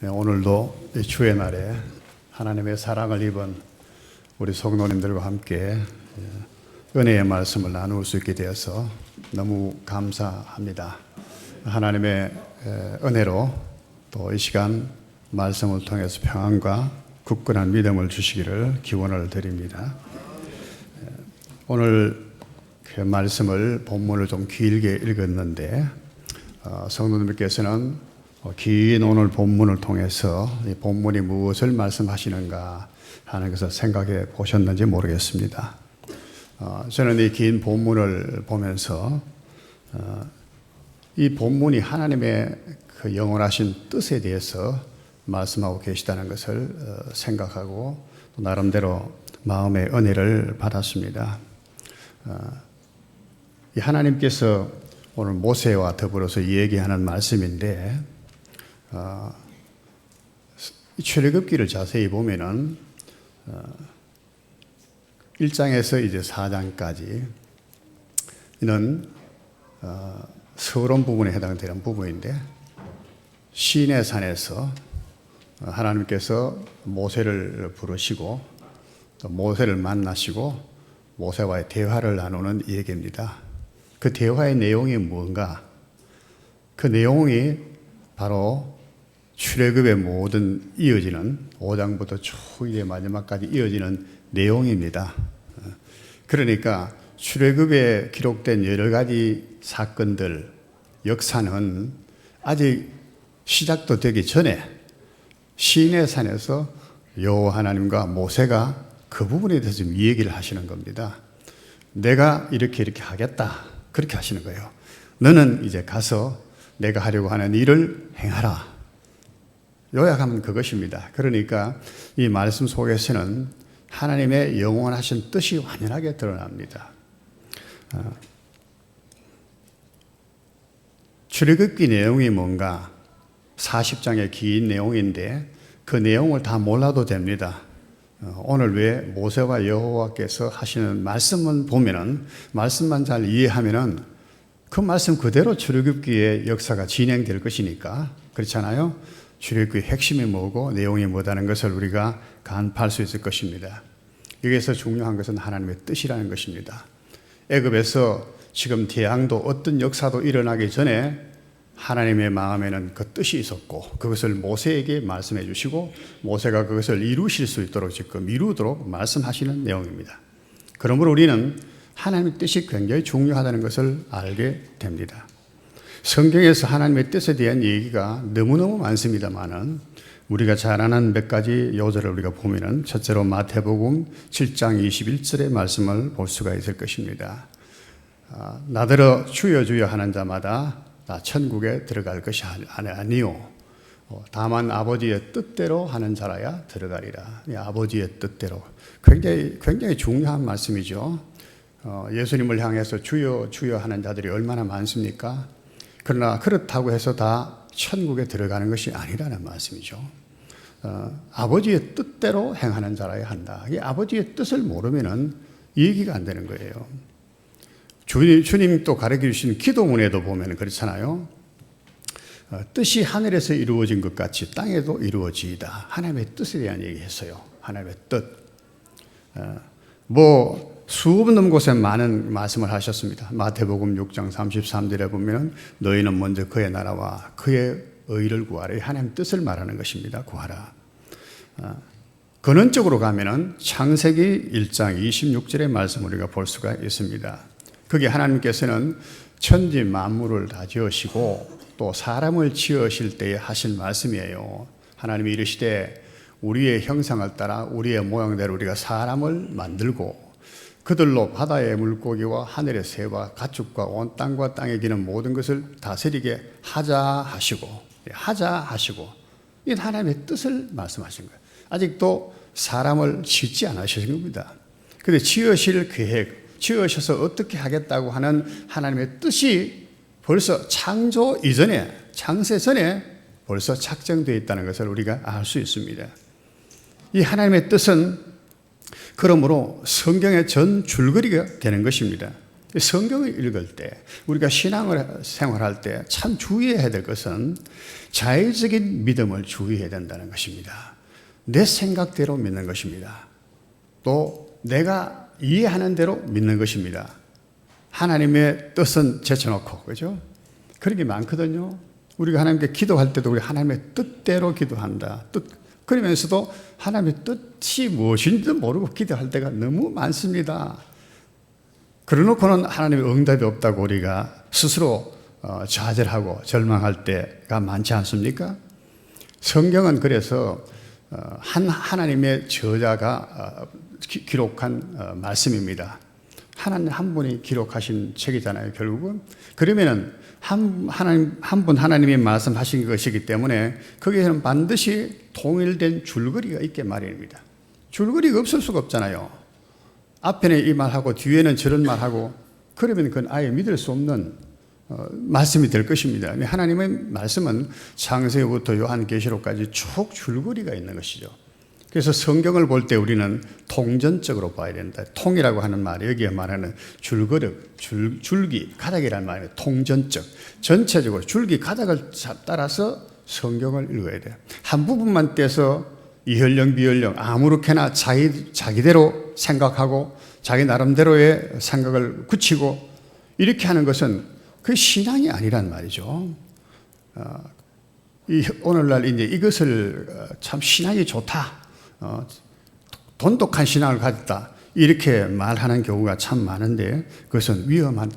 오늘도 이 주의 날에 하나님의 사랑을 입은 우리 성도님들과 함께 은혜의 말씀을 나눌 수 있게 되어서 너무 감사합니다. 하나님의 은혜로 또 이 시간 말씀을 통해서 평안과 굳건한 믿음을 주시기를 기원을 드립니다. 오늘 그 말씀을 본문을 좀 길게 읽었는데 성도님께서는 긴 오늘 본문을 통해서 이 본문이 무엇을 말씀하시는가 하는 것을 생각해 보셨는지 모르겠습니다. 저는 이 긴 본문을 보면서 이 본문이 하나님의 그 영원하신 뜻에 대해서 말씀하고 계시다는 것을 생각하고 또 나름대로 마음의 은혜를 받았습니다. 이 하나님께서 오늘 모세와 더불어서 얘기하는 말씀인데 출애굽기를 자세히 보면은 1장에서 이제 4장까지 이는 서론 부분에 해당되는 부분인데 시내 산에서 하나님께서 모세를 부르시고 또 모세를 만나시고 모세와의 대화를 나누는 얘기입니다. 그 대화의 내용이 뭔가? 그 내용이 바로 출애굽의 모든 이어지는 5장부터 쭉 이제 마지막까지 이어지는 내용입니다. 그러니까 출애굽에 기록된 여러 가지 사건들, 역사는 아직 시작도 되기 전에 시내산에서 여호와 하나님과 모세가 그 부분에 대해서 지금 얘기를 하시는 겁니다. 내가 이렇게 하겠다. 그렇게 하시는 거예요. 너는 이제 가서 내가 하려고 하는 일을 행하라. 요약하면 그것입니다. 그러니까 이 말씀 속에서는 하나님의 영원하신 뜻이 완연하게 드러납니다. 출애굽기 내용이 뭔가 40장의 긴 내용인데 그 내용을 다 몰라도 됩니다. 오늘 왜 모세와 여호와께서 하시는 말씀을 보면은 말씀만 잘 이해하면은 그 말씀 그대로 출애굽기의 역사가 진행될 것이니까 그렇잖아요. 출애굽기의 핵심이 뭐고 내용이 뭐다는 것을 우리가 간파할 수 있을 것입니다. 여기서 중요한 것은 하나님의 뜻이라는 것입니다. 애굽에서 지금 대항도 어떤 역사도 일어나기 전에 하나님의 마음에는 그 뜻이 있었고 그것을 모세에게 말씀해 주시고 모세가 그것을 이루실 수 있도록 지금 이루도록 말씀하시는 내용입니다. 그러므로 우리는 하나님의 뜻이 굉장히 중요하다는 것을 알게 됩니다. 성경에서 하나님의 뜻에 대한 얘기가 너무너무 많습니다만은 우리가 잘 아는 몇 가지 요절을 우리가 보면은 첫째로 마태복음 7장 21절의 말씀을 볼 수가 있을 것입니다. 나더러 주여 주여 하는 자마다 나 천국에 들어갈 것이 아니요 다만 아버지의 뜻대로 하는 자라야 들어가리라. 아버지의 뜻대로 굉장히 중요한 말씀이죠. 예수님을 향해서 주여 주여 하는 자들이 얼마나 많습니까? 그러나 그렇다고 해서 다 천국에 들어가는 것이 아니라는 말씀이죠. 아버지의 뜻대로 행하는 자라야 한다. 이 아버지의 뜻을 모르면은 얘기가 안 되는 거예요. 주님 또 가르쳐 주신 기도문에도 보면 그렇잖아요. 뜻이 하늘에서 이루어진 것 같이 땅에도 이루어지이다. 하나님의 뜻에 대한 얘기했어요. 하나님의 뜻. 수없는 곳에 많은 말씀을 하셨습니다. 마태복음 6장 33절에 보면 너희는 먼저 그의 나라와 그의 의를 구하라. 하나님의 뜻을 말하는 것입니다. 구하라. 근원적으로 가면은 창세기 1장 26절의 말씀을 우리가 볼 수가 있습니다. 거기 하나님께서는 천지 만물을 다 지으시고 또 사람을 지으실 때에 하신 말씀이에요. 하나님이 이르시되 우리의 형상을 따라 우리의 모양대로 우리가 사람을 만들고 그들로 바다의 물고기와 하늘의 새와 가축과 온 땅과 땅에 기는 모든 것을 다스리게 하자 하시고 이 하나님의 뜻을 말씀하신 거예요. 아직도 사람을 짓지 않으신 겁니다. 그런데 지으실 계획, 지으셔서 어떻게 하겠다고 하는 하나님의 뜻이 벌써 창조 이전에, 창세 전에 벌써 작정되어 있다는 것을 우리가 알 수 있습니다. 이 하나님의 뜻은 그러므로 성경의 전 줄거리가 되는 것입니다. 성경을 읽을 때, 우리가 신앙을 생활할 때 참 주의해야 될 것은 자의적인 믿음을 주의해야 된다는 것입니다. 내 생각대로 믿는 것입니다. 또 내가 이해하는 대로 믿는 것입니다. 하나님의 뜻은 제쳐놓고, 그죠? 그런 게 많거든요. 우리가 하나님께 기도할 때도 우리 하나님의 뜻대로 기도한다. 그러면서도 하나님의 뜻이 무엇인지도 모르고 기도할 때가 너무 많습니다. 그러놓고는 하나님의 응답이 없다고 우리가 스스로 좌절하고 절망할 때가 많지 않습니까? 성경은 그래서 하나님의 저자가 기록한 말씀입니다. 하나님 한 분이 기록하신 책이잖아요, 결국은. 그러면은 한 분 하나님이 말씀하신 것이기 때문에 거기에는 반드시 통일된 줄거리가 있게 마련입니다. 줄거리가 없을 수가 없잖아요. 앞에는 이 말하고 뒤에는 저런 말하고, 그러면 그건 아예 믿을 수 없는 말씀이 될 것입니다. 하나님의 말씀은 창세기부터 요한계시록까지 쭉 줄거리가 있는 것이죠. 그래서 성경을 볼 때 우리는 통전적으로 봐야 된다. 통이라고 하는 말이 여기에 말하는 줄거릇, 줄기, 가닥이라는 말이에요. 통전적. 전체적으로 줄기, 가닥을 따라서 성경을 읽어야 돼요. 한 부분만 떼서 이혈령, 비혈령, 아무렇게나 자기대로 생각하고 자기 나름대로의 생각을 굳히고 이렇게 하는 것은 그 신앙이 아니란 말이죠. 오늘날 이제 이것을 참 신앙이 좋다. 돈독한 신앙을 가졌다. 이렇게 말하는 경우가 참 많은데 그것은 위험한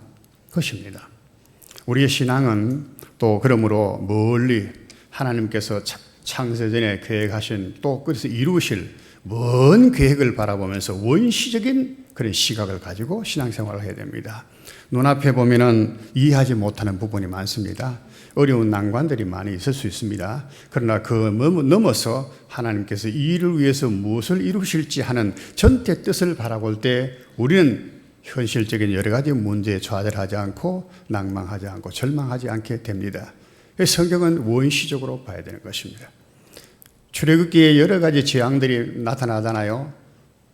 것입니다. 우리의 신앙은 또 그러므로 멀리 하나님께서 창세전에 계획하신 또 그래서 이루실 먼 계획을 바라보면서 원시적인 그런 시각을 가지고 신앙생활을 해야 됩니다. 눈앞에 보면은 이해하지 못하는 부분이 많습니다. 어려운 난관들이 많이 있을 수 있습니다. 그러나 그 넘어서 하나님께서 이 일을 위해서 무엇을 이루실지 하는 전체 뜻을 바라볼 때 우리는 현실적인 여러 가지 문제에 좌절하지 않고 낭망하지 않고 절망하지 않게 됩니다. 성경은 원시적으로 봐야 되는 것입니다. 출애굽기에 여러 가지 재앙들이 나타나잖아요.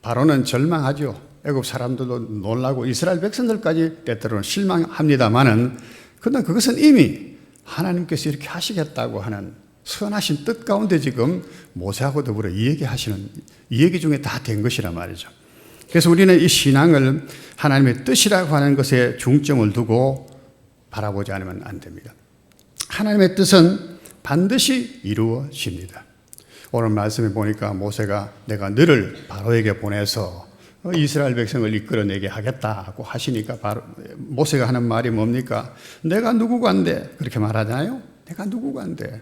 바로는 절망하죠. 애굽 사람들도 놀라고 이스라엘 백성들까지 때때로는 실망합니다만은 그러나 그것은 이미 하나님께서 이렇게 하시겠다고 하는 선하신 뜻 가운데 지금 모세하고 더불어 이야기하시는 이야기 중에 다 된 것이란 말이죠. 그래서 우리는 이 신앙을 하나님의 뜻이라고 하는 것에 중점을 두고 바라보지 않으면 안 됩니다. 하나님의 뜻은 반드시 이루어집니다. 오늘 말씀에 보니까 모세가 내가 너를 바로에게 보내서 이스라엘 백성을 이끌어내게 하겠다고 하시니까 바로 모세가 하는 말이 뭡니까? 내가 누구간데 그렇게 말하잖아요. 내가 누구간데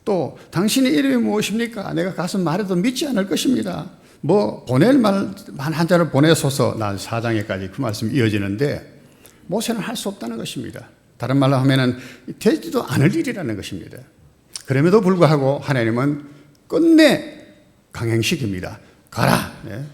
또 당신의 이름이 무엇입니까? 내가 가서 말해도 믿지 않을 것입니다. 뭐 보낼 말만 한 자를 보내소서. 난 4장에까지 그 말씀이 이어지는데 모세는 할 수 없다는 것입니다. 다른 말로 하면은 되지도 않을 일이라는 것입니다. 그럼에도 불구하고 하나님은 끝내 강행시킵니다. 가라. 네.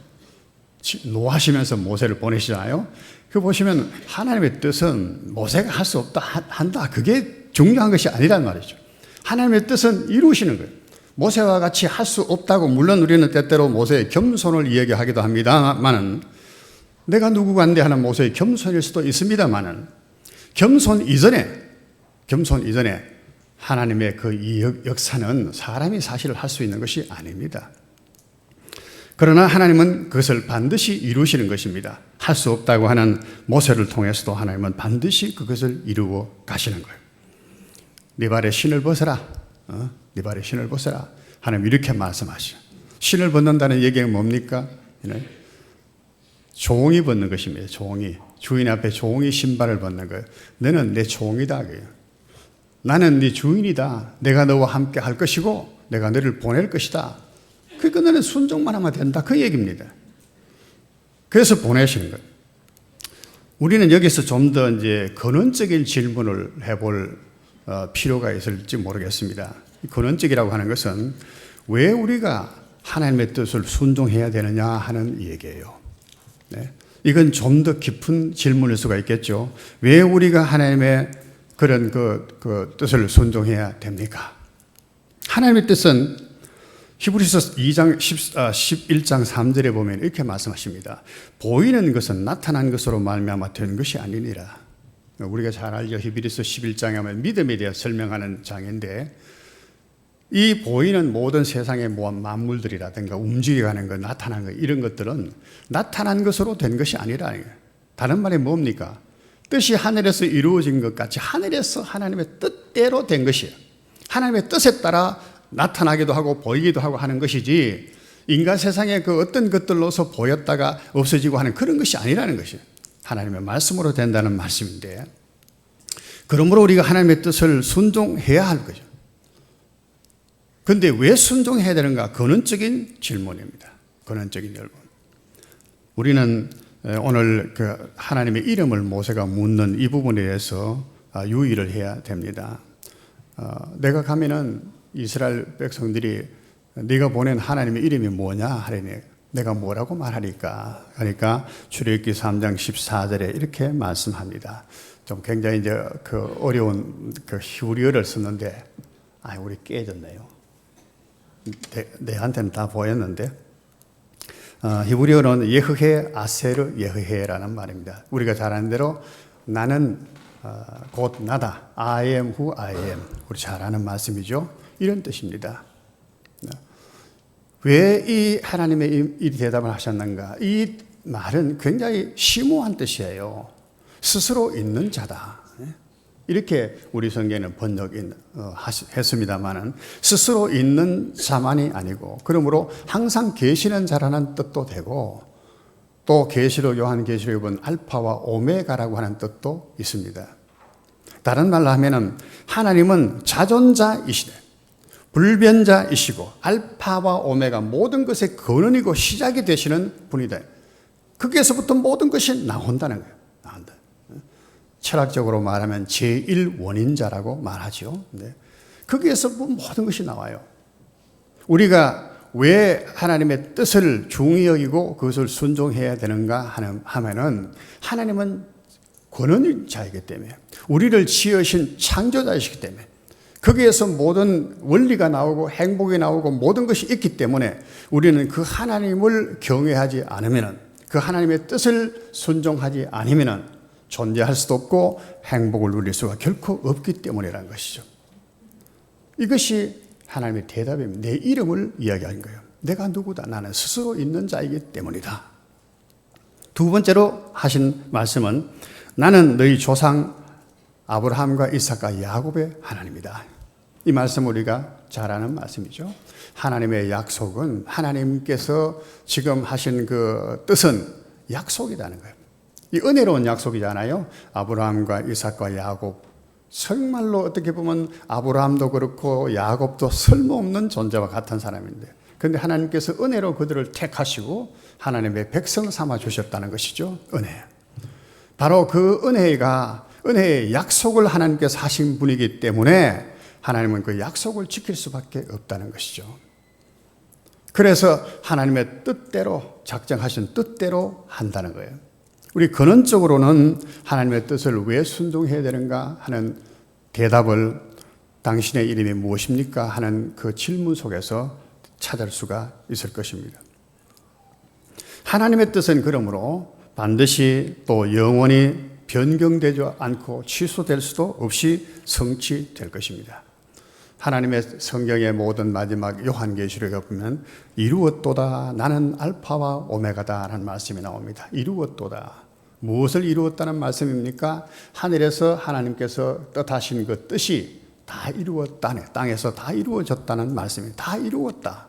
노하시면서 모세를 보내시잖아요. 그 보시면 하나님의 뜻은 모세가 할 수 없다 한다. 그게 중요한 것이 아니란 말이죠. 하나님의 뜻은 이루시는 거예요. 모세와 같이 할 수 없다고 물론 우리는 때때로 모세의 겸손을 이야기하기도 합니다만은 내가 누구간데 하는 모세의 겸손일 수도 있습니다만은 겸손 이전에 하나님의 그 역사는 사람이 사실 할 수 있는 것이 아닙니다. 그러나 하나님은 그것을 반드시 이루시는 것입니다. 할 수 없다고 하는 모세를 통해서도 하나님은 반드시 그것을 이루어 가시는 거예요. 네 발에 신을 벗어라. 네 발에 신을 벗어라. 하나님 이렇게 말씀하시죠. 신을 벗는다는 얘기는 뭡니까? 종이 벗는 것입니다. 종이. 주인 앞에 종이 신발을 벗는 거예요. 너는 내 종이다. 나는 네 주인이다. 내가 너와 함께 할 것이고 내가 너를 보낼 것이다. 그러니까 너는 순종만 하면 된다. 그 얘기입니다. 그래서 보내시는 거예요. 우리는 여기서 좀 더 이제 근원적인 질문을 해볼 필요가 있을지 모르겠습니다. 근원적이라고 하는 것은 왜 우리가 하나님의 뜻을 순종해야 되느냐 하는 얘기예요. 네. 이건 좀 더 깊은 질문일 수가 있겠죠. 왜 우리가 하나님의 그런 그 뜻을 순종해야 됩니까? 하나님의 뜻은 히브리서 11장 3절에 보면 이렇게 말씀하십니다. 보이는 것은 나타난 것으로 말미암아 된 것이 아니니라. 우리가 잘 알죠. 히브리서 11장에 하면 믿음에 대해 설명하는 장인데, 이 보이는 모든 세상의 만물들이라든가 움직여가는 것, 나타난 것, 이런 것들은 나타난 것으로 된 것이 아니라, 다른 말이 뭡니까? 뜻이 하늘에서 이루어진 것 같이 하늘에서 하나님의 뜻대로 된 것이에요. 하나님의 뜻에 따라 나타나기도 하고 보이기도 하고 하는 것이지, 인간 세상의 그 어떤 것들로서 보였다가 없어지고 하는 그런 것이 아니라는 것이에요. 하나님의 말씀으로 된다는 말씀인데, 그러므로 우리가 하나님의 뜻을 순종해야 할 거죠. 그런데 왜 순종해야 되는가? 근원적인 질문입니다. 근원적인 질문. 우리는 오늘 그 하나님의 이름을 모세가 묻는 이 부분에 대해서 유의를 해야 됩니다. 내가 가면은 이스라엘 백성들이 네가 보낸 하나님의 이름이 뭐냐 하려니 내가 뭐라고 말하니까, 그러니까 출애굽기 3장 14절에 이렇게 말씀합니다. 좀 굉장히 이제 그 어려운 그 히브리어를 썼는데, 우리 깨졌네요. 내한테는 다 보였는데, 히브리어는 예흐헤 아세르 예흐헤라는 말입니다. 우리가 잘 아는 대로 나는 곧 나다. I am who I am. 우리 잘 아는 말씀이죠. 이런 뜻입니다. 왜 이 하나님의 이 대답을 하셨는가? 이 말은 굉장히 심오한 뜻이에요. 스스로 있는 자다. 이렇게 우리 성경에는 번역했습니다만은 스스로 있는 자만이 아니고, 그러므로 항상 계시는 자라는 뜻도 되고, 또 계시록 요한계시록에 보면 알파와 오메가라고 하는 뜻도 있습니다. 다른 말로 하면은 하나님은 자존자이시되 불변자이시고 알파와 오메가 모든 것의 근원이고 시작이 되시는 분이다. 거기에서부터 모든 것이 나온다는 거예요. 나온다. 철학적으로 말하면 제1원인자라고 말하죠. 거기에서 모든 것이 나와요. 우리가 왜 하나님의 뜻을 중히 여기고 그것을 순종해야 되는가 하면은 하나님은 권원자이기 때문에, 우리를 지으신 창조자이시기 때문에, 거기에서 모든 원리가 나오고 행복이 나오고 모든 것이 있기 때문에 우리는 그 하나님을 경외하지 않으면, 그 하나님의 뜻을 순종하지 않으면 존재할 수도 없고 행복을 누릴 수가 결코 없기 때문이라는 것이죠. 이것이 하나님의 대답입니다. 내 이름을 이야기하는 거예요. 내가 누구다? 나는 스스로 있는 자이기 때문이다. 두 번째로 하신 말씀은 나는 너희 조상 아브라함과 이삭과 야곱의 하나님이다. 이 말씀 우리가 잘 아는 말씀이죠. 하나님의 약속은, 하나님께서 지금 하신 그 뜻은 약속이라는 거예요. 이 은혜로운 약속이잖아요. 아브라함과 이삭과 야곱. 정말로 어떻게 보면 아브라함도 그렇고 야곱도 쓸모없는 존재와 같은 사람인데, 그런데 하나님께서 은혜로 그들을 택하시고 하나님의 백성 삼아 주셨다는 것이죠. 은혜. 바로 그 은혜의 약속을 하나님께서 하신 분이기 때문에 하나님은 그 약속을 지킬 수밖에 없다는 것이죠. 그래서 하나님의 뜻대로, 작정하신 뜻대로 한다는 거예요. 우리 근원적으로는 하나님의 뜻을 왜 순종해야 되는가 하는 대답을 당신의 이름이 무엇입니까? 하는 그 질문 속에서 찾을 수가 있을 것입니다. 하나님의 뜻은 그러므로 반드시 또 영원히 변경되지 않고 취소될 수도 없이 성취될 것입니다. 하나님의 성경의 모든 마지막 요한계시록에 보면 이루었도다, 나는 알파와 오메가다 라는 말씀이 나옵니다. 이루었도다. 무엇을 이루었다는 말씀입니까? 하늘에서 하나님께서 뜻하신 그 뜻이 다 이루었다네. 땅에서 다 이루어졌다는 말씀입니다. 다 이루었다.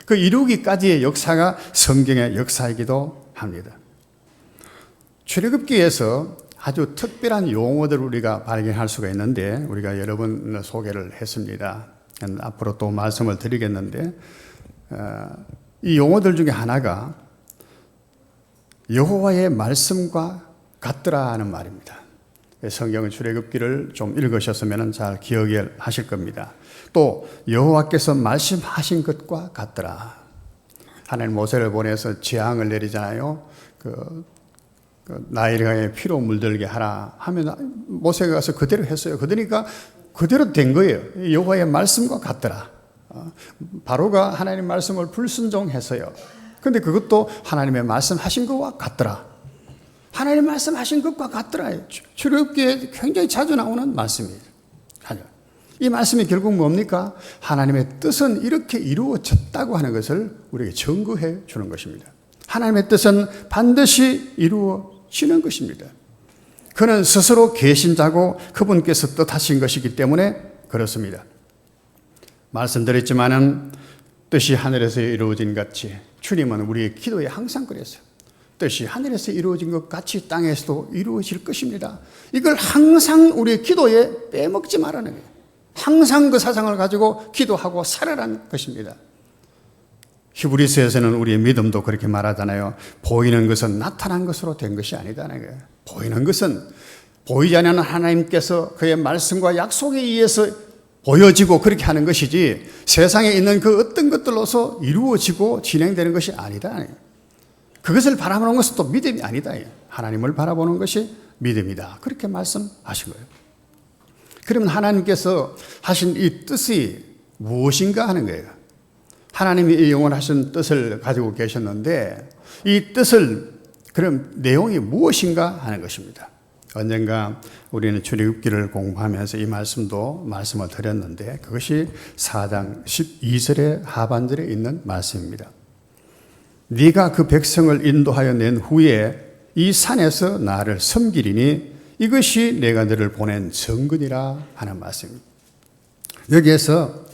그 이루기까지의 역사가 성경의 역사이기도 합니다. 출애굽기에서 아주 특별한 용어들을 우리가 발견할 수가 있는데, 우리가 여러 번 소개를 했습니다. 앞으로 또 말씀을 드리겠는데, 이 용어들 중에 하나가 여호와의 말씀과 같더라 하는 말입니다. 성경의 출애굽기를 좀 읽으셨으면 잘 기억하실 겁니다. 또 여호와께서 말씀하신 것과 같더라. 하나님 모세를 보내서 재앙을 내리잖아요. 나일강에 피로 물들게 하라 하면 모세가 가서 그대로 했어요. 그러니까 그대로 된 거예요. 여호와의 말씀과 같더라. 바로가 하나님 말씀을 불순종해서요. 근데 그것도 하나님의 말씀하신 것과 같더라. 하나님 말씀하신 것과 같더라. 출애굽기에 굉장히 자주 나오는 말씀이에요. 이 말씀이 결국 뭡니까? 하나님의 뜻은 이렇게 이루어졌다고 하는 것을 우리에게 증거해 주는 것입니다. 하나님의 뜻은 반드시 이루어지는 것입니다. 그는 스스로 계신 자고 그분께서 뜻하신 것이기 때문에 그렇습니다. 말씀드렸지만은 뜻이 하늘에서 이루어진 같이 주님은 우리의 기도에 항상 그랬어요. 뜻이 하늘에서 이루어진 것 같이 땅에서도 이루어질 것입니다. 이걸 항상 우리의 기도에 빼먹지 말라는 거예요. 항상 그 사상을 가지고 기도하고 살아라는 것입니다. 히브리서에서는 우리의 믿음도 그렇게 말하잖아요. 보이는 것은 나타난 것으로 된 것이 아니다는 거예요. 보이는 것은 보이지 않는 하나님께서 그의 말씀과 약속에 의해서 보여지고 그렇게 하는 것이지 세상에 있는 그 어떤 것들로서 이루어지고 진행되는 것이 아니다. 그것을 바라보는 것은 또 믿음이 아니다. 하나님을 바라보는 것이 믿음이다. 그렇게 말씀하신 거예요. 그러면 하나님께서 하신 이 뜻이 무엇인가 하는 거예요. 하나님이 이 영원하신 뜻을 가지고 계셨는데 이 뜻을 그럼 내용이 무엇인가 하는 것입니다. 언젠가 우리는 출애굽기를 공부하면서 이 말씀을 드렸는데 그것이 4장 12절의 하반절에 있는 말씀입니다. 네가 그 백성을 인도하여 낸 후에 이 산에서 나를 섬기리니 이것이 내가 너를 보낸 증거니라 하는 말씀입니다. 여기에서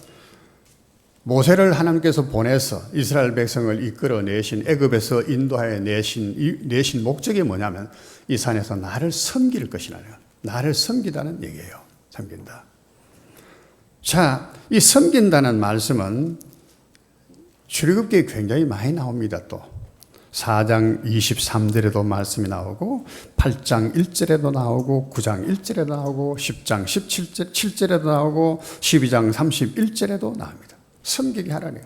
모세를 하나님께서 보내서 이스라엘 백성을 이끌어내신 애굽에서 인도하여 내신 목적이 뭐냐면 이 산에서 나를 섬길 것이라는 나를 섬기다는 얘기예요. 섬긴다. 자, 이 섬긴다는 말씀은 출애굽기에 굉장히 많이 나옵니다. 또 4장 23절에도 말씀이 나오고 8장 1절에도 나오고 9장 1절에도 나오고 10장 17절에도 나오고 12장 31절에도 나옵니다. 섬기게 하라네요.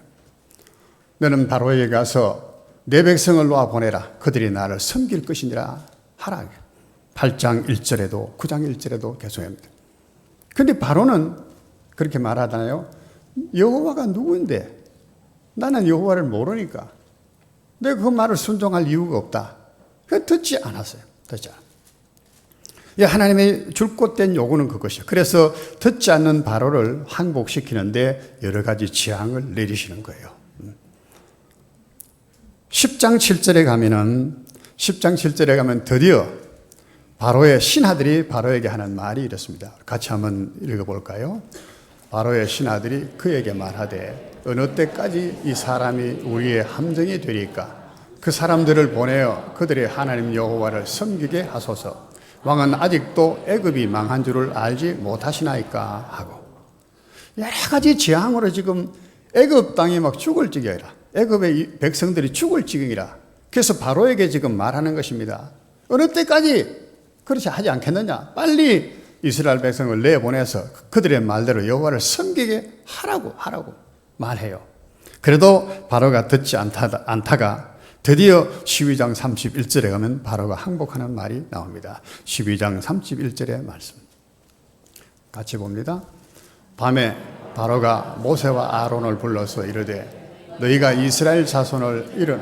너는 바로에게 가서 내 백성을 놓아 보내라. 그들이 나를 섬길 것이니라 하라. 8장 1절에도 9장 1절에도 계속합니다. 그런데 바로는 그렇게 말하잖아요. 여호와가 누구인데 나는 여호와를 모르니까 내가 그 말을 순종할 이유가 없다. 그래서 듣지 않았어요. 듣지 않았어요. 하나님의 줄곧된 요구는 그것이에요. 그래서 듣지 않는 바로를 항복시키는데 여러 가지 재앙을 내리시는 거예요. 10장 7절에 가면 드디어 바로의 신하들이 바로에게 하는 말이 이렇습니다. 같이 한번 읽어볼까요? 바로의 신하들이 그에게 말하되 어느 때까지 이 사람이 우리의 함정이 되리까? 그 사람들을 보내어 그들의 하나님 여호와를 섬기게 하소서. 왕은 아직도 애굽이 망한 줄을 알지 못하시나이까 하고 여러 가지 재앙으로 지금 애굽 땅이 막 죽을 지경이라 애굽의 백성들이 죽을 지경이라 그래서 바로에게 지금 말하는 것입니다. 어느 때까지 그렇지 하지 않겠느냐? 빨리 이스라엘 백성을 내보내서 그들의 말대로 여호와를 섬기게 하라고 말해요. 그래도 바로가 듣지 않다가 드디어 12장 31절에 가면 바로가 항복하는 말이 나옵니다. 12장 31절의 말씀 같이 봅니다. 밤에 바로가 모세와 아론을 불러서 이르되 너희가 이스라엘 자손을 잃은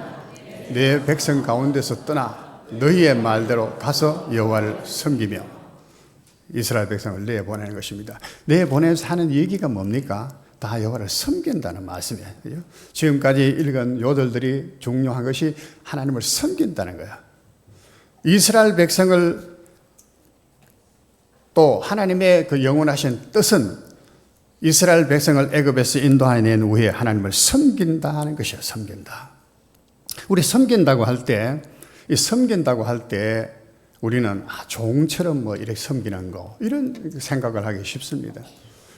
내 백성 가운데서 떠나 너희의 말대로 가서 여호와를 섬기며 이스라엘 백성을 내보내는 것입니다. 내보내서 하는 얘기가 뭡니까? 다 여호와를 섬긴다는 말씀이에요. 그죠? 지금까지 읽은 요절들이 중요한 것이 하나님을 섬긴다는 거야. 이스라엘 백성을 또 하나님의 그 영원하신 뜻은 이스라엘 백성을 애굽에서 인도해낸 후에 하나님을 섬긴다는 것이에요. 섬긴다. 우리 섬긴다고 할 때 우리는 종처럼 뭐 이렇게 섬기는 거 이런 생각을 하기 쉽습니다.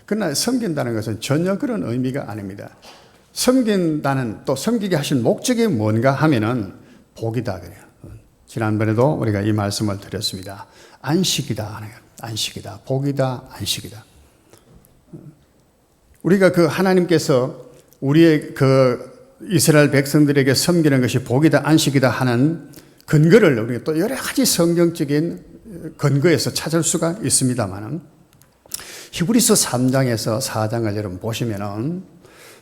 그러나 섬긴다는 것은 전혀 그런 의미가 아닙니다. 섬긴다는 또 섬기게 하신 목적이 뭔가 하면은 복이다 그래요. 지난번에도 우리가 이 말씀을 드렸습니다. 안식이다. 안식이다. 복이다. 안식이다. 우리가 그 하나님께서 우리의 그 이스라엘 백성들에게 섬기는 것이 복이다. 안식이다 하는 근거를 우리가 또 여러 가지 성경적인 근거에서 찾을 수가 있습니다만은 히브리서 3장에서 4장을 여러분 보시면은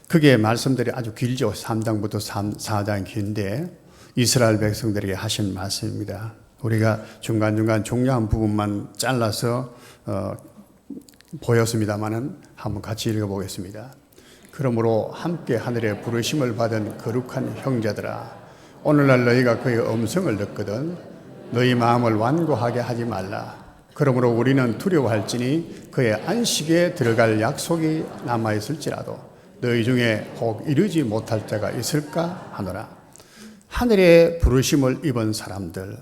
그게 말씀들이 아주 길죠. 3장부터 4장 긴데 이스라엘 백성들에게 하신 말씀입니다. 우리가 중간중간 중요한 부분만 잘라서 보였습니다만은 한번 같이 읽어보겠습니다. 그러므로 함께 하늘의 부르심을 받은 거룩한 형제들아, 오늘날 너희가 그의 음성을 듣거든 너희 마음을 완고하게 하지 말라. 그러므로 우리는 두려워할지니 그의 안식에 들어갈 약속이 남아있을지라도 너희 중에 혹 이루지 못할 자가 있을까 하노라. 하늘의 부르심을 입은 사람들,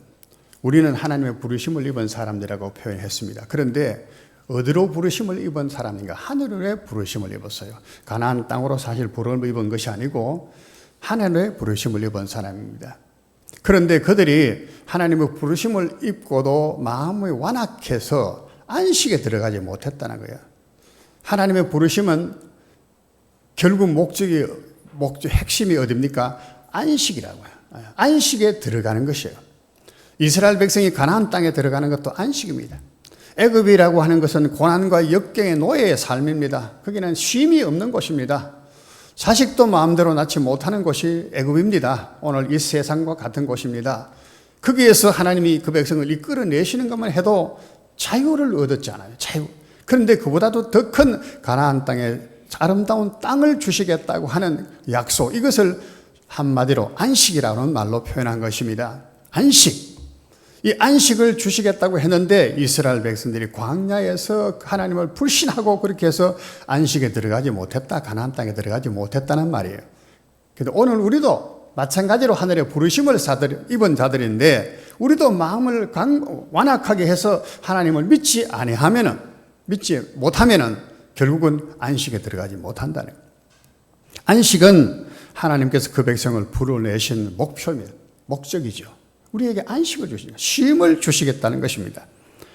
우리는 하나님의 부르심을 입은 사람들이라고 표현했습니다. 그런데 어디로 부르심을 입은 사람인가? 하늘의 부르심을 입었어요. 가나안 땅으로 사실 부름을 입은 것이 아니고 하늘의 부르심을 입은 사람입니다. 그런데 그들이 하나님의 부르심을 입고도 마음이 완악해서 안식에 들어가지 못했다는 거예요. 하나님의 부르심은 결국 핵심이 어디입니까? 안식이라고요. 안식에 들어가는 것이에요. 이스라엘 백성이 가나안 땅에 들어가는 것도 안식입니다. 애굽이라고 하는 것은 고난과 역경의 노예의 삶입니다. 거기는 쉼이 없는 곳입니다. 자식도 마음대로 낳지 못하는 곳이 애굽입니다. 오늘 이 세상과 같은 곳입니다. 거기에서 하나님이 그 백성을 이끌어내시는 것만 해도 자유를 얻었잖아요. 자유. 그런데 그보다도 더 큰 가나안 땅에 아름다운 땅을 주시겠다고 하는 약속, 이것을 한마디로 안식이라는 말로 표현한 것입니다. 안식. 이 안식을 주시겠다고 했는데 이스라엘 백성들이 광야에서 하나님을 불신하고 그렇게 해서 안식에 들어가지 못했다. 가나안 땅에 들어가지 못했다는 말이에요. 그런데 오늘 우리도 마찬가지로 하늘의 부르심을 입은 자들인데 우리도 마음을 완악하게 해서 하나님을 믿지 못하면은 결국은 안식에 들어가지 못한다는 거예요. 안식은 하나님께서 그 백성을 불러내신 목표입니다. 목적이죠. 우리에게 안식을 주시니까 쉼을 주시겠다는 것입니다.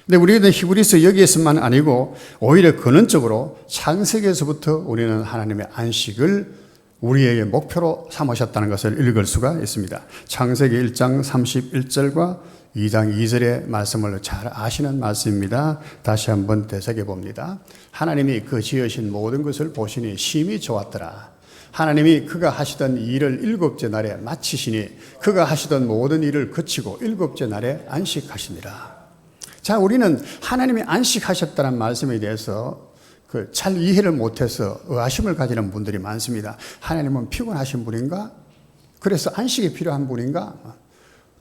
근데 우리는 히브리서 여기에서만 아니고 오히려 근원적으로 창세기에서부터 우리는 하나님의 안식을 우리에게 목표로 삼으셨다는 것을 읽을 수가 있습니다. 창세기 1장 31절과 2장 2절의 말씀을 잘 아시는 말씀입니다. 다시 한번 되새겨 봅니다. 하나님이 그 지으신 모든 것을 보시니 심히 좋았더라. 하나님이 그가 하시던 일을 일곱째 날에 마치시니 그가 하시던 모든 일을 그치고 일곱째 날에 안식하시니라. 자, 우리는 하나님이 안식하셨다는 말씀에 대해서 잘 이해를 못해서 의아심을 가지는 분들이 많습니다. 하나님은 피곤하신 분인가? 그래서 안식이 필요한 분인가?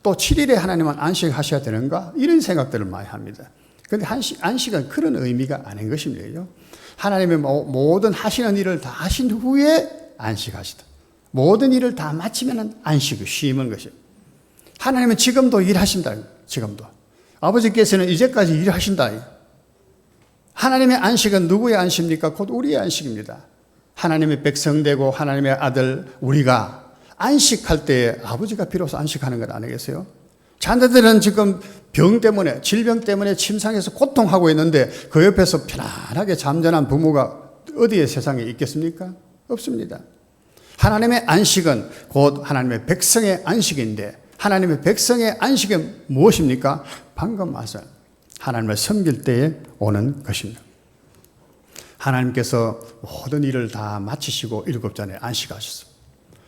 또 7일에 하나님은 안식하셔야 되는가? 이런 생각들을 많이 합니다. 그런데 안식은 그런 의미가 아닌 것입니다. 하나님의 모든 하시는 일을 다 하신 후에 안식하시다. 모든 일을 다 마치면 안식이 쉼은 것이에요. 하나님은 지금도 일하신다. 지금도. 아버지께서는 이제까지 일하신다. 하나님의 안식은 누구의 안식입니까? 곧 우리의 안식입니다. 하나님의 백성되고 하나님의 아들 우리가 안식할 때에 아버지가 비로소 안식하는 것 아니겠어요? 자녀들은 지금 병 때문에, 질병 때문에 침상에서 고통하고 있는데 그 옆에서 편안하게 잠자는 부모가 어디에 세상에 있겠습니까? 없습니다. 하나님의 안식은 곧 하나님의 백성의 안식인데 하나님의 백성의 안식은 무엇입니까? 방금 말씀 하나님을 섬길 때에 오는 것입니다. 하나님께서 모든 일을 다 마치시고 일곱째 날에 안식하셨습니다.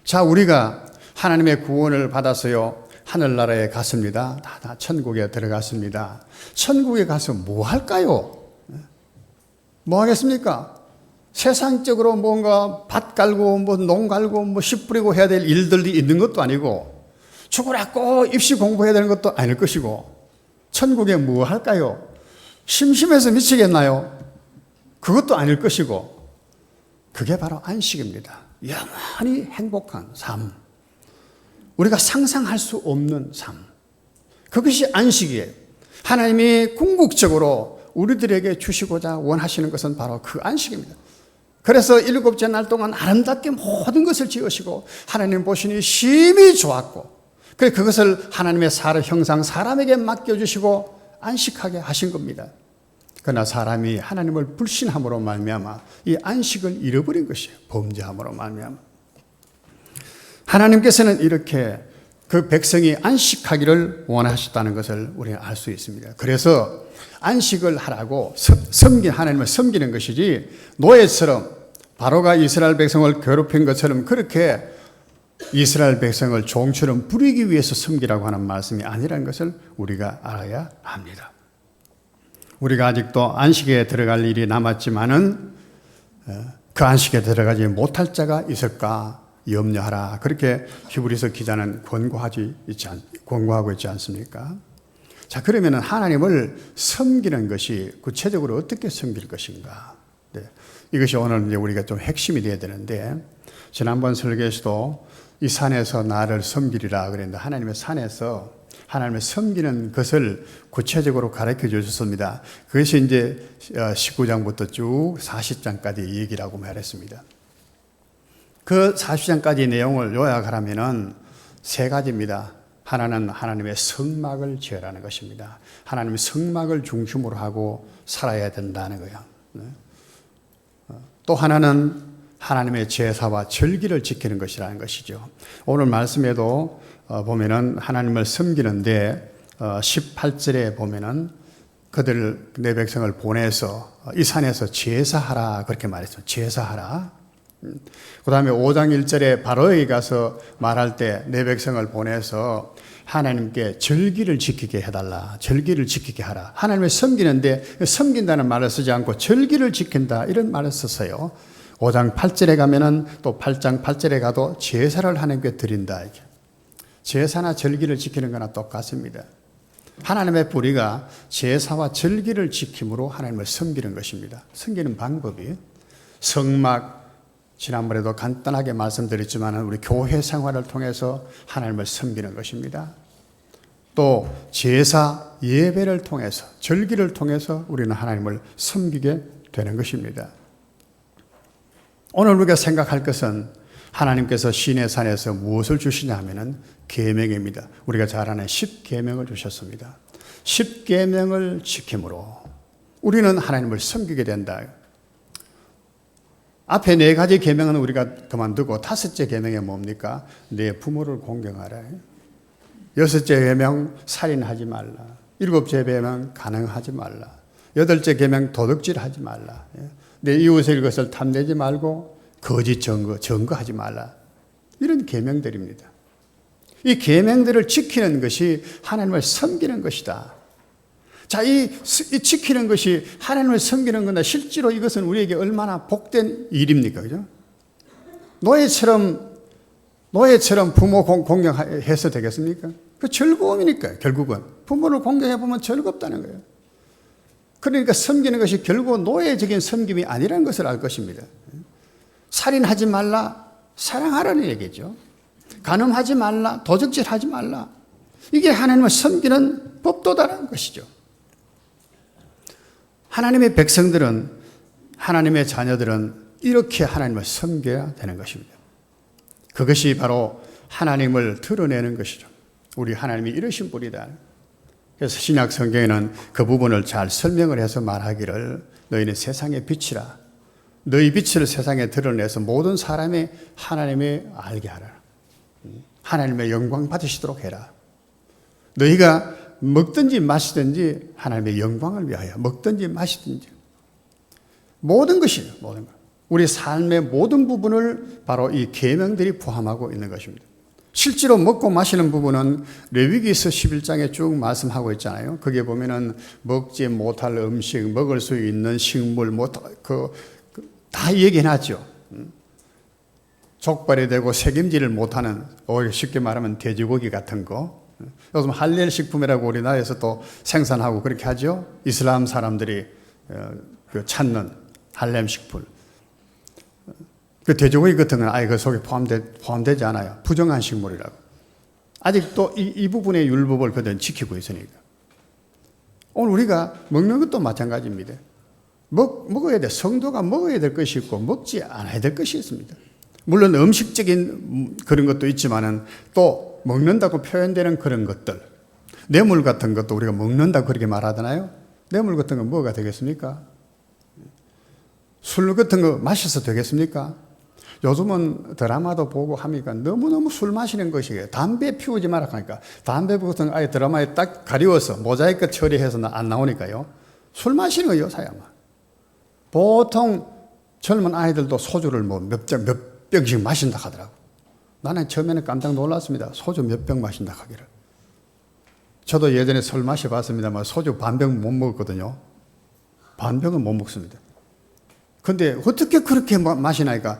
자, 우리가 하나님의 구원을 받아서요 하늘나라에 갔습니다. 다 천국에 들어갔습니다. 천국에 가서 뭐 할까요? 뭐 하겠습니까? 세상적으로 뭔가 밭 갈고 농 갈고 씨 뿌리고 해야 될 일들이 있는 것도 아니고 죽으라고 입시 공부해야 되는 것도 아닐 것이고 천국에 뭐 할까요? 심심해서 미치겠나요? 그것도 아닐 것이고 그게 바로 안식입니다. 영원히 행복한 삶, 우리가 상상할 수 없는 삶, 그것이 안식이에요. 하나님이 궁극적으로 우리들에게 주시고자 원하시는 것은 바로 그 안식입니다. 그래서 일곱째 날 동안 아름답게 모든 것을 지으시고 하나님 보시니 심히 좋았고 그것을 하나님의 형상 사람에게 맡겨주시고 안식하게 하신 겁니다. 그러나 사람이 하나님을 불신함으로 말미암아 이 안식을 잃어버린 것이에요. 범죄함으로 말미암아. 하나님께서는 이렇게 그 백성이 안식하기를 원하셨다는 것을 우리는 알 수 있습니다. 그래서 안식을 하라고 하나님을 섬기는 것이지 노예처럼 바로가 이스라엘 백성을 괴롭힌 것처럼 그렇게 이스라엘 백성을 종처럼 부리기 위해서 섬기라고 하는 말씀이 아니라는 것을 우리가 알아야 합니다. 우리가 아직도 안식에 들어갈 일이 남았지만은 그 안식에 들어가지 못할 자가 있을까 염려하라. 그렇게 히브리서 기자는 권고하고 있지 않습니까? 자, 그러면 하나님을 섬기는 것이 구체적으로 어떻게 섬길 것인가? 네, 이것이 오늘 이제 우리가 좀 핵심이 되어야 되는데, 지난번 설교에서도 이 산에서 나를 섬기리라 그랬는데, 하나님의 산에서 하나님을 섬기는 것을 구체적으로 가르쳐 주셨습니다. 그것이 이제 19장부터 쭉 40장까지 얘기라고 말했습니다. 그 40장까지 내용을 요약하라면은 세 가지입니다. 하나는 하나님의 성막을 지으라는 것입니다. 하나님의 성막을 중심으로 하고 살아야 된다는 거예요. 또 하나는 하나님의 제사와 절기를 지키는 것이라는 것이죠. 오늘 말씀에도 보면은 하나님을 섬기는데 18절에 보면은 그들 내 백성을 보내서 이 산에서 제사하라 그렇게 말했어요. 제사하라. 그 다음에 5장 1절에 바로에게 가서 말할 때 내 백성을 보내서 하나님께 절기를 지키게 해달라. 절기를 지키게 하라. 하나님을 섬기는데 섬긴다는 말을 쓰지 않고 절기를 지킨다 이런 말을 썼어요. 5장 8절에 가면은 또 8장 8절에 가도 제사를 하나님께 드린다. 이렇게. 제사나 절기를 지키는 거나 똑같습니다. 하나님의 뿌리가 제사와 절기를 지킴으로 하나님을 섬기는 것입니다. 섬기는 방법이 성막, 지난번에도 간단하게 말씀드렸지만 우리 교회 생활을 통해서 하나님을 섬기는 것입니다. 또 제사, 예배를 통해서, 절기를 통해서 우리는 하나님을 섬기게 되는 것입니다. 오늘 우리가 생각할 것은 하나님께서 시내산에서 무엇을 주시냐 하면은 계명입니다. 우리가 잘 아는 10계명을 주셨습니다. 10계명을 지킴으로 우리는 하나님을 섬기게 된다. 앞에 4가지 계명은 우리가 그만두고 5째 계명이 뭡니까? 내 부모를 공경하라. 6째 계명 살인하지 말라. 7째 계명 간음하지 말라. 8째 계명 도둑질하지 말라. 내 이웃의 것을 탐내지 말고 거짓 증거하지 말라. 이런 계명들입니다. 이 계명들을 지키는 것이 하나님을 섬기는 것이다. 자, 이 지키는 것이 하나님을 섬기는 건데 실제로 이것은 우리에게 얼마나 복된 일입니까? 그죠? 노예처럼 부모 공경해서 되겠습니까? 그 즐거움이니까요, 결국은. 부모를 공경해보면 즐겁다는 거예요. 그러니까 섬기는 것이 결국 노예적인 섬김이 아니라는 것을 알 것입니다. 살인하지 말라, 사랑하라는 얘기죠. 간음하지 말라, 도적질하지 말라. 이게 하나님을 섬기는 법도다라는 것이죠. 하나님의 백성들은, 하나님의 자녀들은 이렇게 하나님을 섬겨야 되는 것입니다. 그것이 바로 하나님을 드러내는 것이죠. 우리 하나님이 이러신 분이다. 그래서 신약 성경에는 그 부분을 잘 설명을 해서 말하기를 너희는 세상의 빛이라. 너희 빛을 세상에 드러내서 모든 사람이 하나님을 알게 하라. 하나님의 영광 받으시도록 해라. 너희가 먹든지 마시든지 하나님의 영광을 위하여 먹든지 마시든지 모든 것이에요. 모든 것. 우리 삶의 모든 부분을 바로 이 계명들이 포함하고 있는 것입니다. 실제로 먹고 마시는 부분은 레위기서 11장에 쭉 말씀하고 있잖아요. 거기에 보면은 먹지 못할 음식, 먹을 수 있는 식물, 다 얘기해놨죠. 족발이 되고 색임질을 못하는, 쉽게 말하면 돼지고기 같은 거. 요즘 할렐 식품이라고 우리나라에서 또 생산하고 그렇게 하죠. 이슬람 사람들이 찾는 할렘 식품. 그 돼지고기 같은 건 아예 그 속에 포함되지 않아요. 부정한 식물이라고. 아직도 이 부분의 율법을 그들은 지키고 있으니까. 오늘 우리가 먹는 것도 마찬가지입니다. 먹어야 돼. 성도가 먹어야 될 것이 있고 먹지 않아야 될 것이 있습니다. 물론 음식적인 그런 것도 있지만은 또 먹는다고 표현되는 그런 것들. 뇌물 같은 것도 우리가 먹는다고 그렇게 말하잖아요. 뇌물 같은 건 뭐가 되겠습니까? 술 같은 거 마셔서 되겠습니까? 요즘은 드라마도 보고 하니까 너무너무 술 마시는 것이에요. 담배 피우지 마라 하니까. 담배 같은 거 아예 드라마에 딱 가리워서 모자이크 처리해서 안 나오니까요. 술 마시는 거예요, 사야마. 보통 젊은 아이들도 소주를 뭐 몇 병씩 마신다 하더라고. 나는 처음에는 깜짝 놀랐습니다. 소주 몇 병 마신다 하기를. 저도 예전에 술 마셔봤습니다만 소주 반병 못 먹었거든요. 반병은 못 먹습니다. 근데 어떻게 그렇게 마시나니까